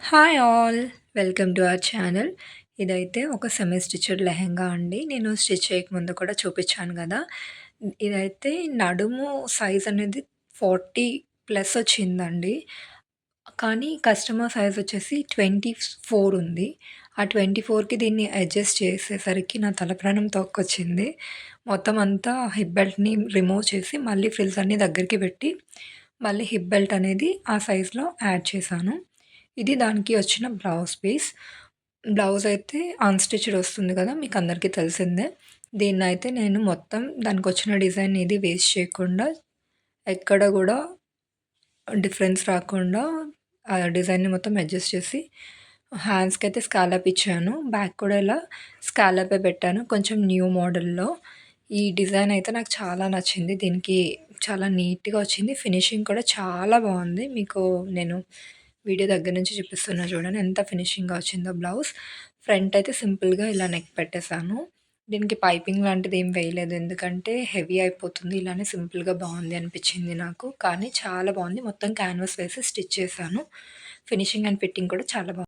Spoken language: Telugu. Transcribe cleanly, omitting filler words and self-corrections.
Hi all! Welcome to our channel. ఇదైతే ఒక సెమీ స్టిచ్డ్ లెహెంగా అండి. నేను స్టిచ్ చేయకముందు కూడా చూపిచ్చాను గదా! ఇదైతే నడుము సైజ్ అనేది 40 ప్లస్ వచ్చిందండి. కానీ కస్టమర్ సైజ్ వచ్చేసి 24 ఉంది. ఆ 24కి దీన్ని అడ్జస్ట్ చేసేసరికి నా తల ప్రాణం తోక్కొచ్చింది. మొత్తం అంతా హిప్ బెల్ట్‌ని రిమూవ్ చేసి మళ్ళీ ఫ్రిల్స్ అన్నీ దగ్గరికి పెట్టి, మళ్ళీ హిప్ బెల్ట్ అనేది ఆ సైజ్‌లో యాడ్ చేశాను. ఇది దానికి వచ్చిన బ్లౌజ్ పీస్. బ్లౌజ్ అయితే అన్‌స్టిచ్డ్ వస్తుంది కదా! మీకందరికీ తెలిసిందే. దీన్నయితే నేను మొత్తం దానికొచ్చిన డిజైన్ ఏది వేస్ట్ చేయకుండా, ఎక్కడ గూడా డిఫరెన్స్ రాకుండా ఆ డిజైన్‌ని మొత్తం అడ్జస్ట్ చేసి, హ్యాండ్స్‌కైతే స్కాలప్ ఇచ్చాను. బ్యాక్ కూడా ఇలా స్కాలపే పెట్టాను. కొంచెం న్యూ మోడల్‌లో. ఈ డిజైన్ అయితే నాకు చాలా నచ్చింది. దీనికి చాలా నీట్‌గా వచ్చింది. ఫినిషింగ్ కూడా చాలా బావుంది. మీకు నేను వీడియో దగ్గర నుంచి చూపిస్తున్నా చూడండి. ఎంత ఫినిషింగ్‌గా వచ్చిందో బ్లౌజ్. ఫ్రంట్ అయితే సింపుల్‌గా ఇలా నెక్ పెట్టేసాను. దీనికి పైపింగ్ లాంటిది ఏం వేయలేదు. ఎందుకంటే హెవీ అయిపోతుంది. ఇలానే సింపుల్‌గా బావుంది అనిపిచ్చింది నాకు. కానీ చాలా బావుంది. మొత్తం క్యాన్వాస్ వేసి స్టిచ్ చేశాను. ఫినిషింగ్ అండ్ ఫిట్టింగ్ కూడా చాలా బావుంది.